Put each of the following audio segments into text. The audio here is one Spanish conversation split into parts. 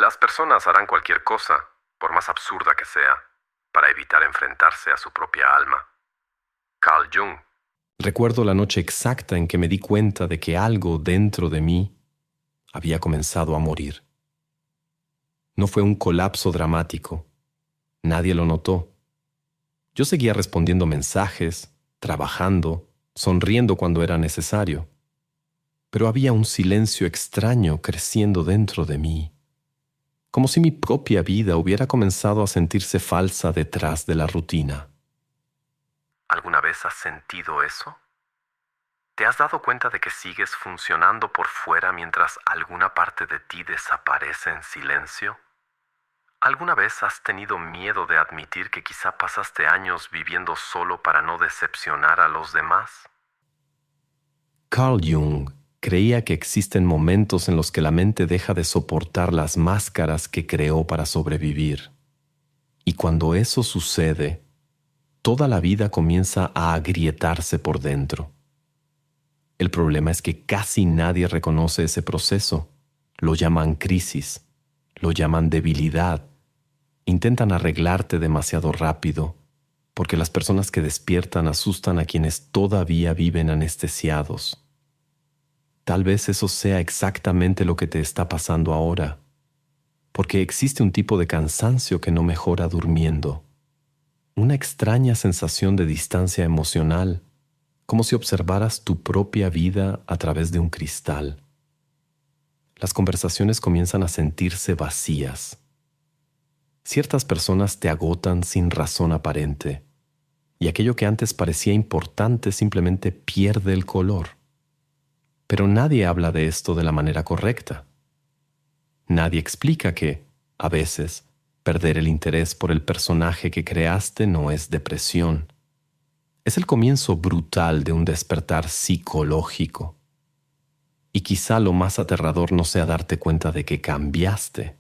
Las personas harán cualquier cosa, por más absurda que sea, para evitar enfrentarse a su propia alma. Carl Jung. Recuerdo la noche exacta en que me di cuenta de que algo dentro de mí había comenzado a morir. No fue un colapso dramático. Nadie lo notó. Yo seguía respondiendo mensajes, trabajando, sonriendo cuando era necesario. Pero había un silencio extraño creciendo dentro de mí, como si mi propia vida hubiera comenzado a sentirse falsa detrás de la rutina. ¿Alguna vez has sentido eso? ¿Te has dado cuenta de que sigues funcionando por fuera mientras alguna parte de ti desaparece en silencio? ¿Alguna vez has tenido miedo de admitir que quizá pasaste años viviendo solo para no decepcionar a los demás? Carl Jung creía que existen momentos en los que la mente deja de soportar las máscaras que creó para sobrevivir. Y cuando eso sucede, toda la vida comienza a agrietarse por dentro. El problema es que casi nadie reconoce ese proceso. Lo llaman crisis, lo llaman debilidad. Intentan arreglarte demasiado rápido, porque las personas que despiertan asustan a quienes todavía viven anestesiados. Tal vez eso sea exactamente lo que te está pasando ahora, porque existe un tipo de cansancio que no mejora durmiendo. Una extraña sensación de distancia emocional, como si observaras tu propia vida a través de un cristal. Las conversaciones comienzan a sentirse vacías. Ciertas personas te agotan sin razón aparente, y aquello que antes parecía importante simplemente pierde el color. Pero nadie habla de esto de la manera correcta. Nadie explica que, a veces, perder el interés por el personaje que creaste no es depresión. Es el comienzo brutal de un despertar psicológico. Y quizá lo más aterrador no sea darte cuenta de que cambiaste.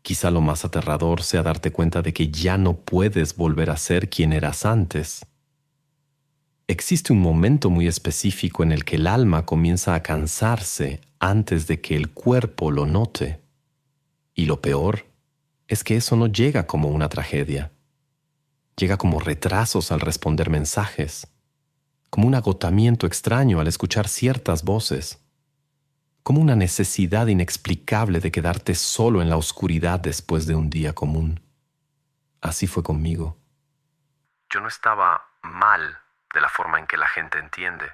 Quizá lo más aterrador sea darte cuenta de que ya no puedes volver a ser quien eras antes. Existe un momento muy específico en el que el alma comienza a cansarse antes de que el cuerpo lo note. Y lo peor es que eso no llega como una tragedia. Llega como retrasos al responder mensajes, como un agotamiento extraño al escuchar ciertas voces, como una necesidad inexplicable de quedarte solo en la oscuridad después de un día común. Así fue conmigo. Yo no estaba mal de la forma en que la gente entiende.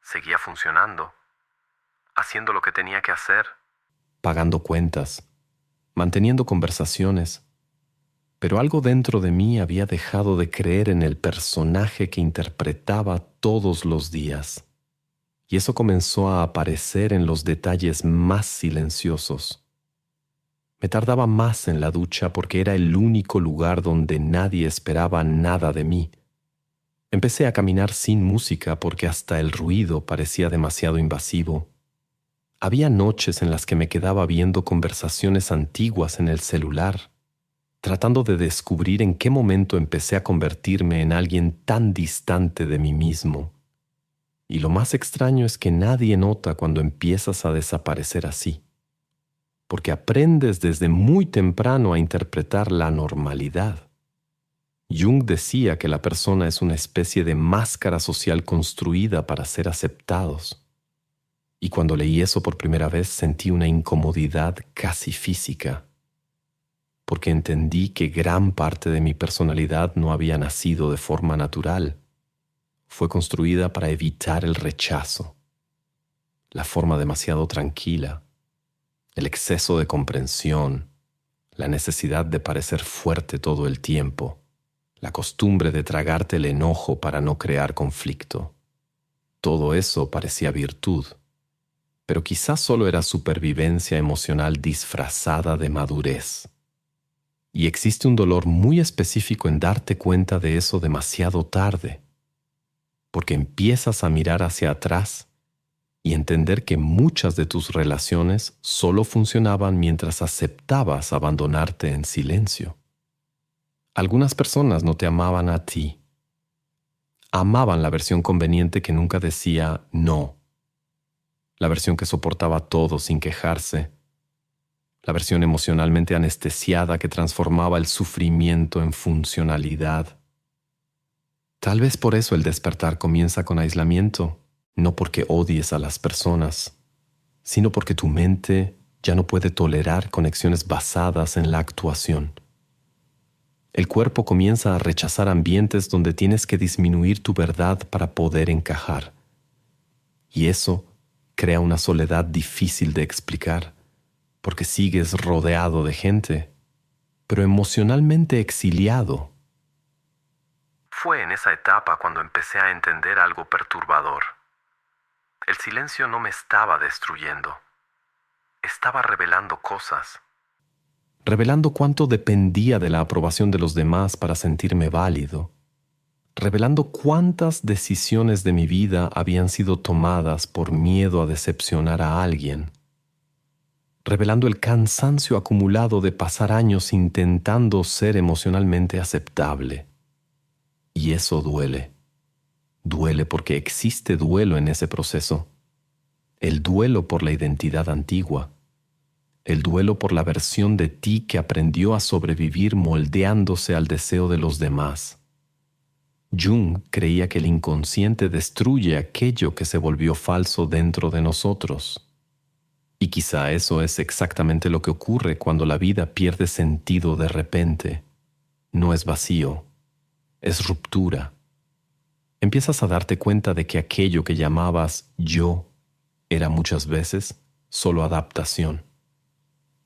Seguía funcionando, haciendo lo que tenía que hacer. Pagando cuentas, manteniendo conversaciones, pero algo dentro de mí había dejado de creer en el personaje que interpretaba todos los días. Y eso comenzó a aparecer en los detalles más silenciosos. Me tardaba más en la ducha porque era el único lugar donde nadie esperaba nada de mí. Empecé a caminar sin música porque hasta el ruido parecía demasiado invasivo. Había noches en las que me quedaba viendo conversaciones antiguas en el celular, tratando de descubrir en qué momento empecé a convertirme en alguien tan distante de mí mismo. Y lo más extraño es que nadie nota cuando empiezas a desaparecer así, porque aprendes desde muy temprano a interpretar la normalidad. Jung decía que la persona es una especie de máscara social construida para ser aceptados. Y cuando leí eso por primera vez sentí una incomodidad casi física, porque entendí que gran parte de mi personalidad no había nacido de forma natural. Fue construida para evitar el rechazo, la forma demasiado tranquila, el exceso de comprensión, la necesidad de parecer fuerte todo el tiempo, la costumbre de tragarte el enojo para no crear conflicto. Todo eso parecía virtud, pero quizás solo era supervivencia emocional disfrazada de madurez. Y existe un dolor muy específico en darte cuenta de eso demasiado tarde, porque empiezas a mirar hacia atrás y entender que muchas de tus relaciones solo funcionaban mientras aceptabas abandonarte en silencio. Algunas personas no te amaban a ti. Amaban la versión conveniente que nunca decía no, la versión que soportaba todo sin quejarse, la versión emocionalmente anestesiada que transformaba el sufrimiento en funcionalidad. Tal vez por eso el despertar comienza con aislamiento, no porque odies a las personas, sino porque tu mente ya no puede tolerar conexiones basadas en la actuación. El cuerpo comienza a rechazar ambientes donde tienes que disminuir tu verdad para poder encajar. Y eso crea una soledad difícil de explicar, porque sigues rodeado de gente, pero emocionalmente exiliado. Fue en esa etapa cuando empecé a entender algo perturbador. El silencio no me estaba destruyendo. Estaba revelando cosas. Revelando cuánto dependía de la aprobación de los demás para sentirme válido. Revelando cuántas decisiones de mi vida habían sido tomadas por miedo a decepcionar a alguien. Revelando el cansancio acumulado de pasar años intentando ser emocionalmente aceptable. Y eso duele. Duele porque existe duelo en ese proceso. El duelo por la identidad antigua. El duelo por la versión de ti que aprendió a sobrevivir moldeándose al deseo de los demás. Jung creía que el inconsciente destruye aquello que se volvió falso dentro de nosotros. Y quizá eso es exactamente lo que ocurre cuando la vida pierde sentido de repente. No es vacío, es ruptura. Empiezas a darte cuenta de que aquello que llamabas yo era muchas veces solo adaptación.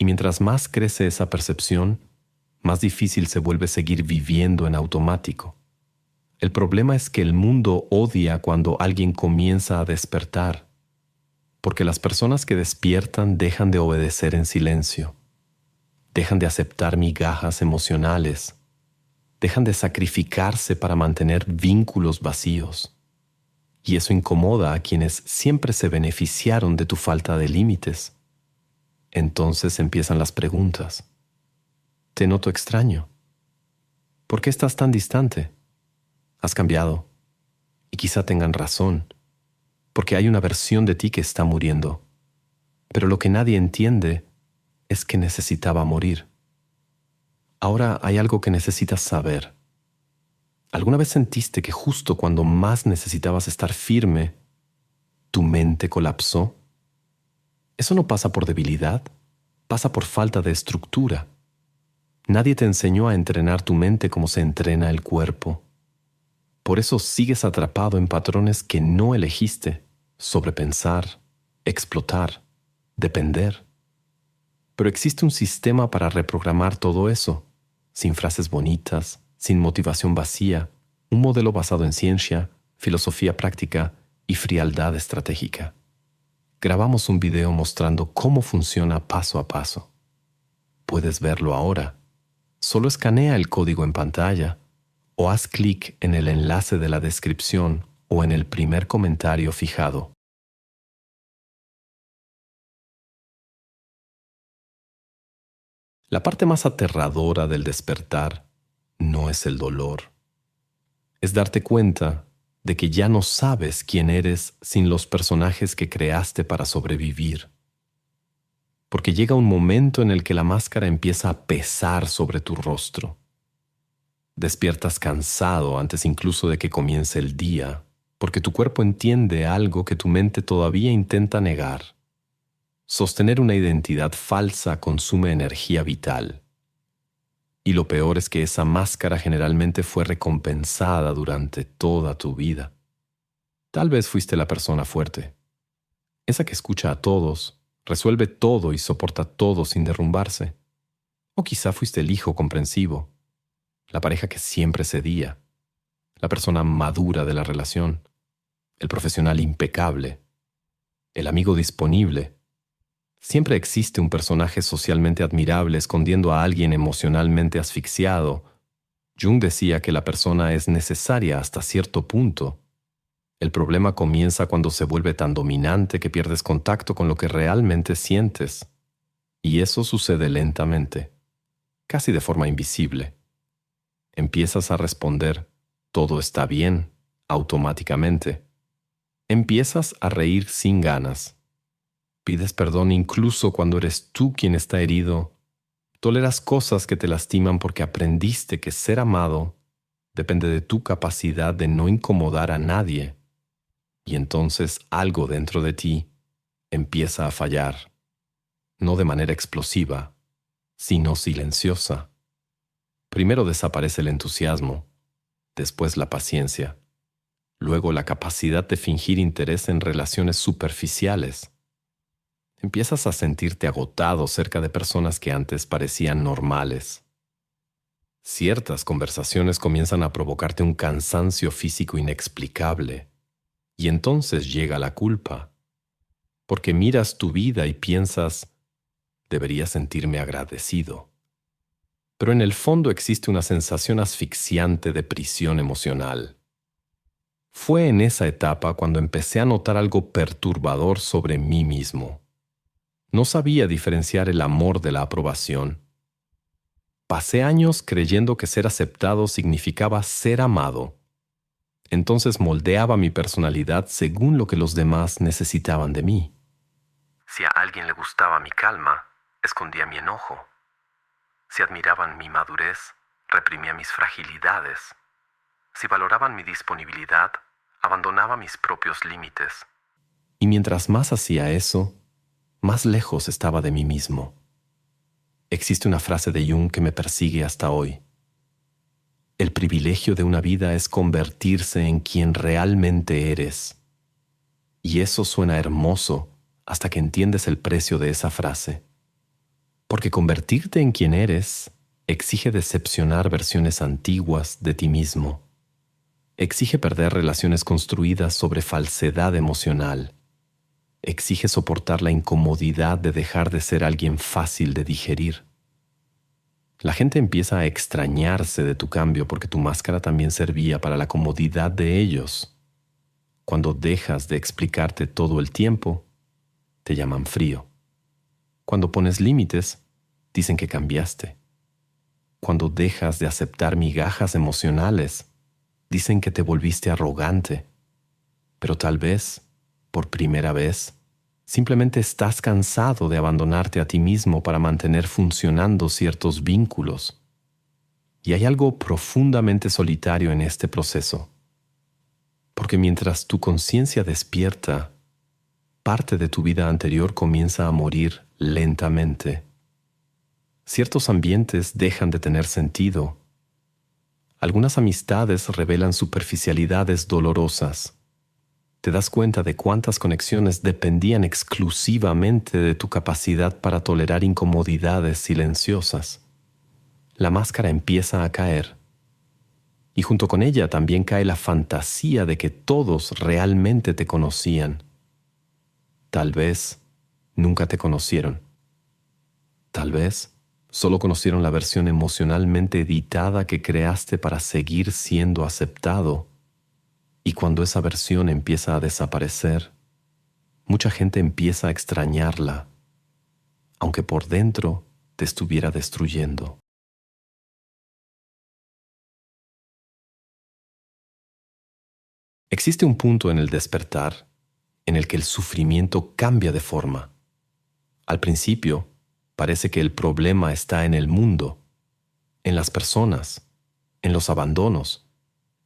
Y mientras más crece esa percepción, más difícil se vuelve seguir viviendo en automático. El problema es que el mundo odia cuando alguien comienza a despertar, porque las personas que despiertan dejan de obedecer en silencio, dejan de aceptar migajas emocionales, dejan de sacrificarse para mantener vínculos vacíos. Y eso incomoda a quienes siempre se beneficiaron de tu falta de límites. Entonces empiezan las preguntas. Te noto extraño. ¿Por qué estás tan distante? Has cambiado. Y quizá tengan razón, porque hay una versión de ti que está muriendo. Pero lo que nadie entiende es que necesitaba morir. Ahora hay algo que necesitas saber. ¿Alguna vez sentiste que justo cuando más necesitabas estar firme, tu mente colapsó? Eso no pasa por debilidad, pasa por falta de estructura. Nadie te enseñó a entrenar tu mente como se entrena el cuerpo. Por eso sigues atrapado en patrones que no elegiste: sobrepensar, explotar, depender. Pero existe un sistema para reprogramar todo eso, sin frases bonitas, sin motivación vacía, un modelo basado en ciencia, filosofía práctica y frialdad estratégica. Grabamos un video mostrando cómo funciona paso a paso. Puedes verlo ahora. Solo escanea el código en pantalla o haz clic en el enlace de la descripción o en el primer comentario fijado. La parte más aterradora del despertar no es el dolor. Es darte cuenta de que ya no sabes quién eres sin los personajes que creaste para sobrevivir. Porque llega un momento en el que la máscara empieza a pesar sobre tu rostro. Despiertas cansado antes incluso de que comience el día, porque tu cuerpo entiende algo que tu mente todavía intenta negar. Sostener una identidad falsa consume energía vital. Y lo peor es que esa máscara generalmente fue recompensada durante toda tu vida. Tal vez fuiste la persona fuerte, esa que escucha a todos, resuelve todo y soporta todo sin derrumbarse. O quizá fuiste el hijo comprensivo, la pareja que siempre cedía, la persona madura de la relación, el profesional impecable, el amigo disponible. Siempre existe un personaje socialmente admirable escondiendo a alguien emocionalmente asfixiado. Jung decía que la persona es necesaria hasta cierto punto. El problema comienza cuando se vuelve tan dominante que pierdes contacto con lo que realmente sientes. Y eso sucede lentamente, casi de forma invisible. Empiezas a responder, todo está bien, automáticamente. Empiezas a reír sin ganas. Pides perdón incluso cuando eres tú quien está herido. Toleras cosas que te lastiman porque aprendiste que ser amado depende de tu capacidad de no incomodar a nadie. Y entonces algo dentro de ti empieza a fallar, no de manera explosiva, sino silenciosa. Primero desaparece el entusiasmo, después la paciencia, luego la capacidad de fingir interés en relaciones superficiales. Empiezas a sentirte agotado cerca de personas que antes parecían normales. Ciertas conversaciones comienzan a provocarte un cansancio físico inexplicable, y entonces llega la culpa, porque miras tu vida y piensas, debería sentirme agradecido. Pero en el fondo existe una sensación asfixiante de prisión emocional. Fue en esa etapa cuando empecé a notar algo perturbador sobre mí mismo. No sabía diferenciar el amor de la aprobación. Pasé años creyendo que ser aceptado significaba ser amado. Entonces moldeaba mi personalidad según lo que los demás necesitaban de mí. Si a alguien le gustaba mi calma, escondía mi enojo. Si admiraban mi madurez, reprimía mis fragilidades. Si valoraban mi disponibilidad, abandonaba mis propios límites. Y mientras más hacía eso, más lejos estaba de mí mismo. Existe una frase de Jung que me persigue hasta hoy. El privilegio de una vida es convertirse en quien realmente eres. Y eso suena hermoso hasta que entiendes el precio de esa frase. Porque convertirte en quien eres exige decepcionar versiones antiguas de ti mismo. Exige perder relaciones construidas sobre falsedad emocional. Exige soportar la incomodidad de dejar de ser alguien fácil de digerir. La gente empieza a extrañarse de tu cambio porque tu máscara también servía para la comodidad de ellos. Cuando dejas de explicarte todo el tiempo, te llaman frío. Cuando pones límites, dicen que cambiaste. Cuando dejas de aceptar migajas emocionales, dicen que te volviste arrogante. Pero tal vez, por primera vez, simplemente estás cansado de abandonarte a ti mismo para mantener funcionando ciertos vínculos. Y hay algo profundamente solitario en este proceso. Porque mientras tu conciencia despierta, parte de tu vida anterior comienza a morir lentamente. Ciertos ambientes dejan de tener sentido. Algunas amistades revelan superficialidades dolorosas. Te das cuenta de cuántas conexiones dependían exclusivamente de tu capacidad para tolerar incomodidades silenciosas. La máscara empieza a caer. Y junto con ella también cae la fantasía de que todos realmente te conocían. Tal vez nunca te conocieron. Tal vez solo conocieron la versión emocionalmente editada que creaste para seguir siendo aceptado. Y cuando esa versión empieza a desaparecer, mucha gente empieza a extrañarla, aunque por dentro te estuviera destruyendo. Existe un punto en el despertar en el que el sufrimiento cambia de forma. Al principio, parece que el problema está en el mundo, en las personas, en los abandonos,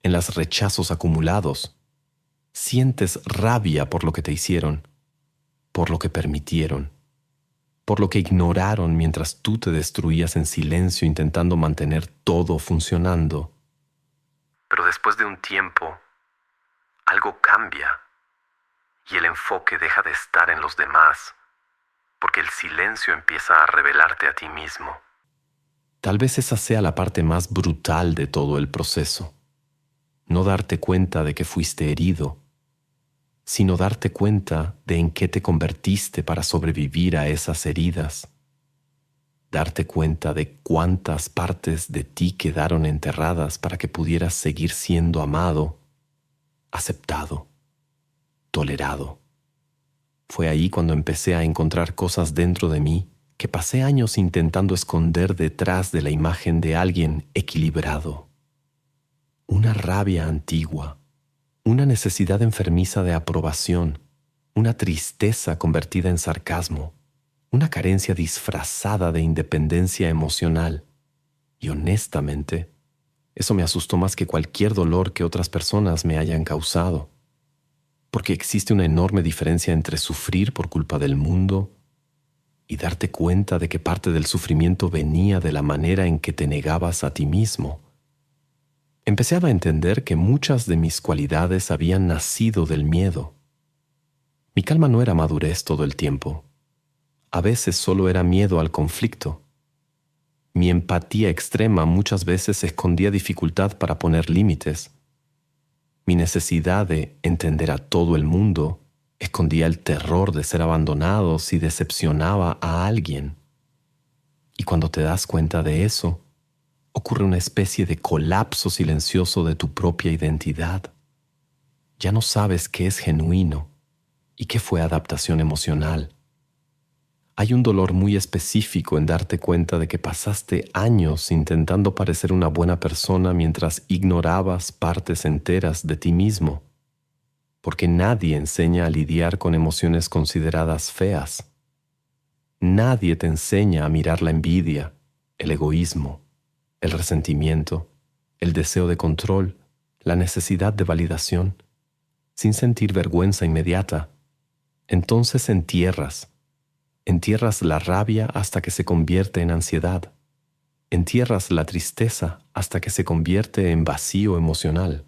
en los rechazos acumulados. Sientes rabia por lo que te hicieron, por lo que permitieron, por lo que ignoraron mientras tú te destruías en silencio intentando mantener todo funcionando. Pero después de un tiempo, algo cambia y el enfoque deja de estar en los demás, porque el silencio empieza a revelarte a ti mismo. Tal vez esa sea la parte más brutal de todo el proceso. No darte cuenta de que fuiste herido, sino darte cuenta de en qué te convertiste para sobrevivir a esas heridas. Darte cuenta de cuántas partes de ti quedaron enterradas para que pudieras seguir siendo amado, aceptado, tolerado. Fue ahí cuando empecé a encontrar cosas dentro de mí que pasé años intentando esconder detrás de la imagen de alguien equilibrado. Una rabia antigua, una necesidad enfermiza de aprobación, una tristeza convertida en sarcasmo, una carencia disfrazada de independencia emocional. Y honestamente, eso me asustó más que cualquier dolor que otras personas me hayan causado, porque existe una enorme diferencia entre sufrir por culpa del mundo y darte cuenta de que parte del sufrimiento venía de la manera en que te negabas a ti mismo. Empecé a entender que muchas de mis cualidades habían nacido del miedo. Mi calma no era madurez todo el tiempo. A veces solo era miedo al conflicto. Mi empatía extrema muchas veces escondía dificultad para poner límites. Mi necesidad de entender a todo el mundo escondía el terror de ser abandonado si decepcionaba a alguien. Y cuando te das cuenta de eso, ocurre una especie de colapso silencioso de tu propia identidad. Ya no sabes qué es genuino y qué fue adaptación emocional. Hay un dolor muy específico en darte cuenta de que pasaste años intentando parecer una buena persona mientras ignorabas partes enteras de ti mismo, porque nadie enseña a lidiar con emociones consideradas feas. Nadie te enseña a mirar la envidia, el egoísmo, el resentimiento, el deseo de control, la necesidad de validación, sin sentir vergüenza inmediata. Entonces entierras la rabia hasta que se convierte en ansiedad. Entierras la tristeza hasta que se convierte en vacío emocional.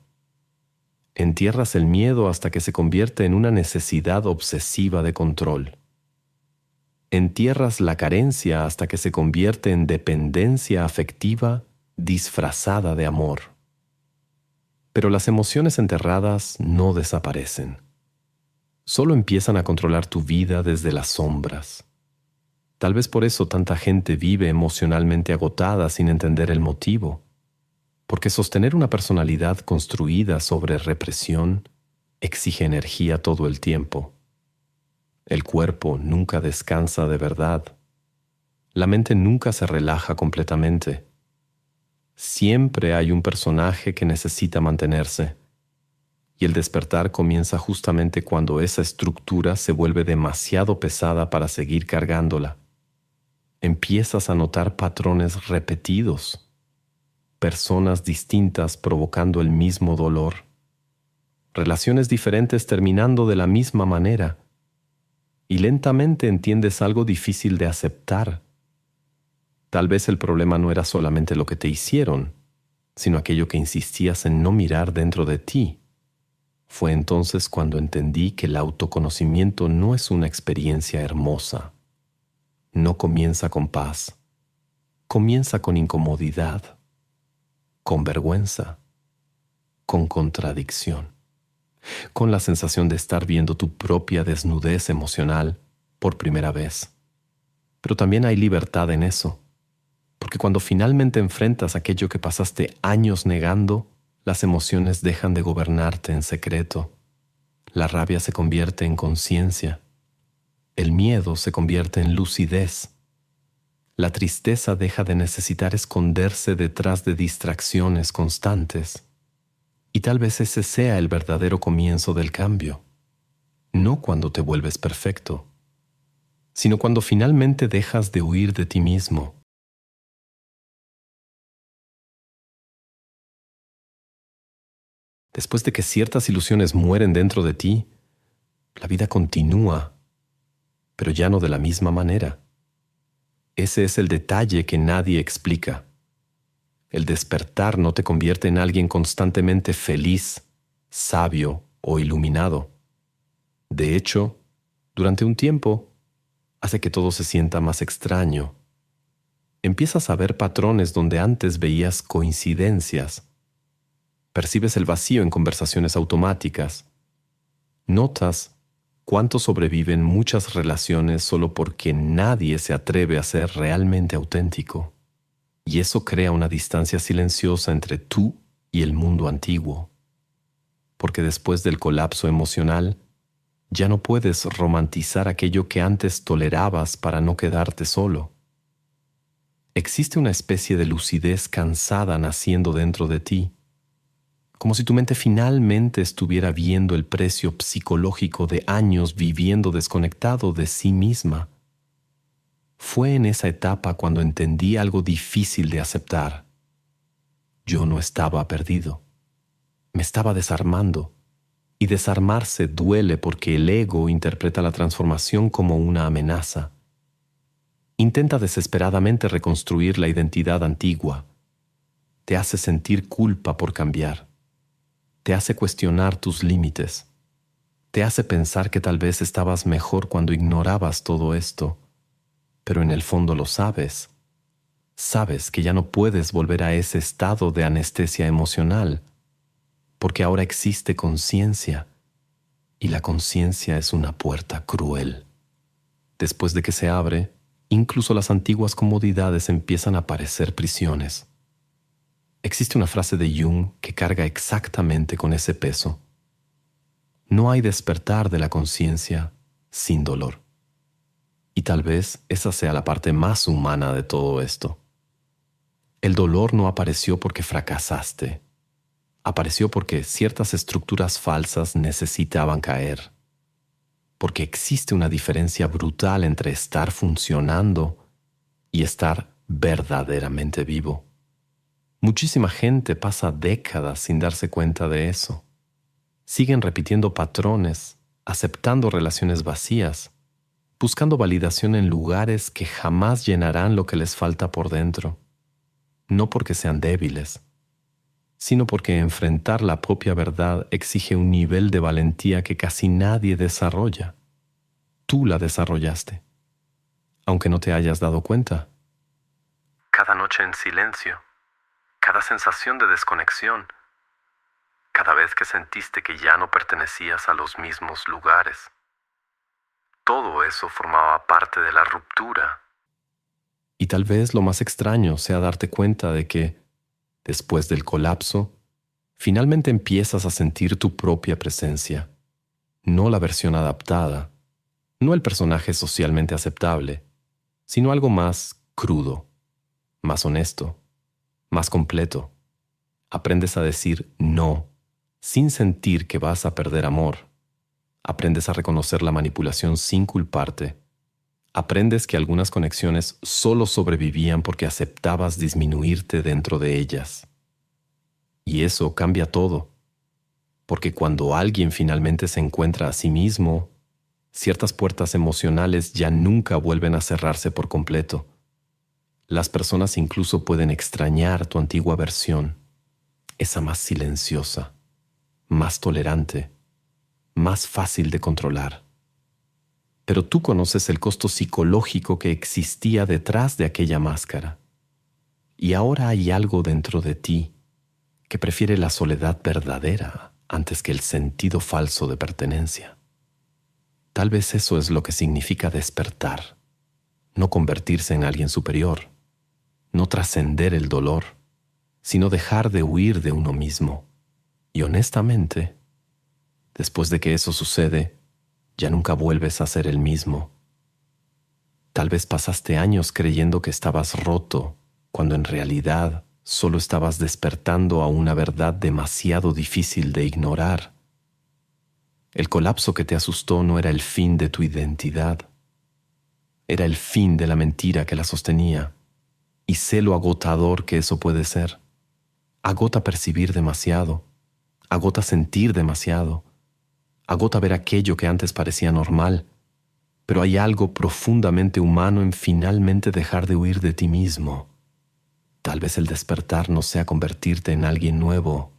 Entierras el miedo hasta que se convierte en una necesidad obsesiva de control. Entierras la carencia hasta que se convierte en dependencia afectiva disfrazada de amor. Pero las emociones enterradas no desaparecen. Solo empiezan a controlar tu vida desde las sombras. Tal vez por eso tanta gente vive emocionalmente agotada sin entender el motivo, porque sostener una personalidad construida sobre represión exige energía todo el tiempo. El cuerpo nunca descansa de verdad. La mente nunca se relaja completamente. Siempre hay un personaje que necesita mantenerse. Y el despertar comienza justamente cuando esa estructura se vuelve demasiado pesada para seguir cargándola. Empiezas a notar patrones repetidos, personas distintas provocando el mismo dolor, relaciones diferentes terminando de la misma manera, y lentamente entiendes algo difícil de aceptar. Tal vez el problema no era solamente lo que te hicieron, sino aquello que insistías en no mirar dentro de ti. Fue entonces cuando entendí que el autoconocimiento no es una experiencia hermosa. No comienza con paz. Comienza con incomodidad, con vergüenza, con contradicción, con la sensación de estar viendo tu propia desnudez emocional por primera vez. Pero también hay libertad en eso, porque cuando finalmente enfrentas aquello que pasaste años negando, las emociones dejan de gobernarte en secreto. La rabia se convierte en conciencia. El miedo se convierte en lucidez. La tristeza deja de necesitar esconderse detrás de distracciones constantes. Y tal vez ese sea el verdadero comienzo del cambio. No cuando te vuelves perfecto, sino cuando finalmente dejas de huir de ti mismo. Después de que ciertas ilusiones mueren dentro de ti, la vida continúa, pero ya no de la misma manera. Ese es el detalle que nadie explica. El despertar no te convierte en alguien constantemente feliz, sabio o iluminado. De hecho, durante un tiempo, hace que todo se sienta más extraño. Empiezas a ver patrones donde antes veías coincidencias. Percibes el vacío en conversaciones automáticas. Notas cuánto sobreviven muchas relaciones solo porque nadie se atreve a ser realmente auténtico. Y eso crea una distancia silenciosa entre tú y el mundo antiguo. Porque después del colapso emocional, ya no puedes romantizar aquello que antes tolerabas para no quedarte solo. Existe una especie de lucidez cansada naciendo dentro de ti. como si tu mente finalmente estuviera viendo el precio psicológico de años viviendo desconectado de sí misma. Fue en esa etapa cuando entendí algo difícil de aceptar. Yo no estaba perdido. Me estaba desarmando. Y desarmarse duele porque el ego interpreta la transformación como una amenaza. Intenta desesperadamente reconstruir la identidad antigua. Te hace sentir culpa por cambiar. Te hace cuestionar tus límites. Te hace pensar que tal vez estabas mejor cuando ignorabas todo esto. Pero en el fondo lo sabes. Sabes que ya no puedes volver a ese estado de anestesia emocional, porque ahora existe conciencia, y la conciencia es una puerta cruel. Después de que se abre, incluso las antiguas comodidades empiezan a parecer prisiones. Existe una frase de Jung que carga exactamente con ese peso. No hay despertar de la conciencia sin dolor. Y tal vez esa sea la parte más humana de todo esto. El dolor no apareció porque fracasaste. Apareció porque ciertas estructuras falsas necesitaban caer. Porque existe una diferencia brutal entre estar funcionando y estar verdaderamente vivo. Muchísima gente pasa décadas sin darse cuenta de eso. Siguen repitiendo patrones, aceptando relaciones vacías, buscando validación en lugares que jamás llenarán lo que les falta por dentro. No porque sean débiles, sino porque enfrentar la propia verdad exige un nivel de valentía que casi nadie desarrolla. Tú la desarrollaste, aunque no te hayas dado cuenta. Cada noche en silencio, cada sensación de desconexión, cada vez que sentiste que ya no pertenecías a los mismos lugares. Todo eso formaba parte de la ruptura. Y tal vez lo más extraño sea darte cuenta de que, después del colapso, finalmente empiezas a sentir tu propia presencia, no la versión adaptada, no el personaje socialmente aceptable, sino algo más crudo, más honesto, más completo. Aprendes a decir no, sin sentir que vas a perder amor. Aprendes a reconocer la manipulación sin culparte. Aprendes que algunas conexiones solo sobrevivían porque aceptabas disminuirte dentro de ellas. Y eso cambia todo, porque cuando alguien finalmente se encuentra a sí mismo, ciertas puertas emocionales ya nunca vuelven a cerrarse por completo. Las personas incluso pueden extrañar tu antigua versión, esa más silenciosa, más tolerante, más fácil de controlar. Pero tú conoces el costo psicológico que existía detrás de aquella máscara. Y ahora hay algo dentro de ti que prefiere la soledad verdadera antes que el sentido falso de pertenencia. Tal vez eso es lo que significa despertar, no convertirse en alguien superior, no trascender el dolor, sino dejar de huir de uno mismo. Y honestamente, después de que eso sucede, ya nunca vuelves a ser el mismo. Tal vez pasaste años creyendo que estabas roto, cuando en realidad solo estabas despertando a una verdad demasiado difícil de ignorar. El colapso que te asustó no era el fin de tu identidad. Era el fin de la mentira que la sostenía. Y sé lo agotador que eso puede ser. Agota percibir demasiado. Agota sentir demasiado. Agota ver aquello que antes parecía normal, pero hay algo profundamente humano en finalmente dejar de huir de ti mismo. Tal vez el despertar no sea convertirte en alguien nuevo.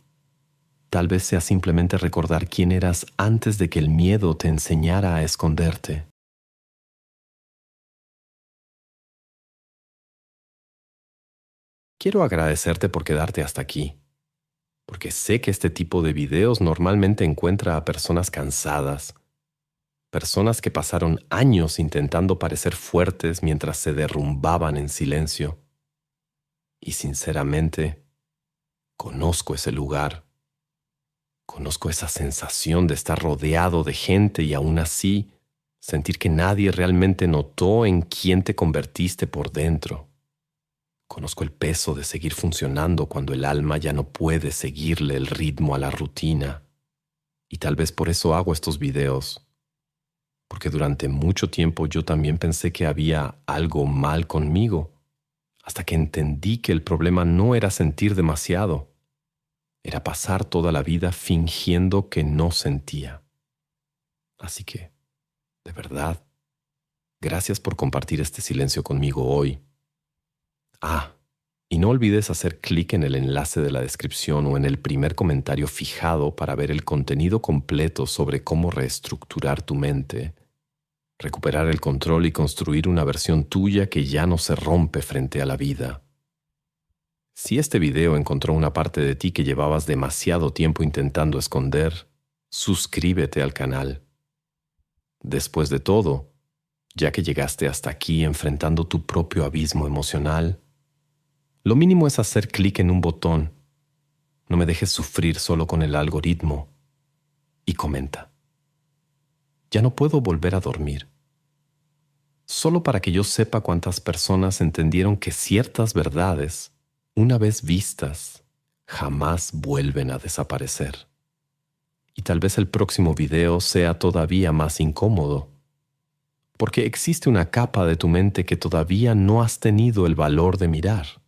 Tal vez sea simplemente recordar quién eras antes de que el miedo te enseñara a esconderte. Quiero agradecerte por quedarte hasta aquí, porque sé que este tipo de videos normalmente encuentra a personas cansadas, personas que pasaron años intentando parecer fuertes mientras se derrumbaban en silencio. Y sinceramente, conozco ese lugar. Conozco esa sensación de estar rodeado de gente y aún así sentir que nadie realmente notó en quién te convertiste por dentro. Conozco el peso de seguir funcionando cuando el alma ya no puede seguirle el ritmo a la rutina. Y tal vez por eso hago estos videos. Porque durante mucho tiempo yo también pensé que había algo mal conmigo, hasta que entendí que el problema no era sentir demasiado, era pasar toda la vida fingiendo que no sentía. Así que, de verdad, gracias por compartir este silencio conmigo hoy. Y no olvides hacer clic en el enlace de la descripción o en el primer comentario fijado para ver el contenido completo sobre cómo reestructurar tu mente, recuperar el control y construir una versión tuya que ya no se rompe frente a la vida. Si este video encontró una parte de ti que llevabas demasiado tiempo intentando esconder, suscríbete al canal. Después de todo, ya que llegaste hasta aquí enfrentando tu propio abismo emocional, lo mínimo es hacer clic en un botón. No me dejes sufrir solo con el algoritmo. Y comenta. Ya no puedo volver a dormir. Solo para que yo sepa cuántas personas entendieron que ciertas verdades, una vez vistas, jamás vuelven a desaparecer. Y tal vez el próximo video sea todavía más incómodo, porque existe una capa de tu mente que todavía no has tenido el valor de mirar.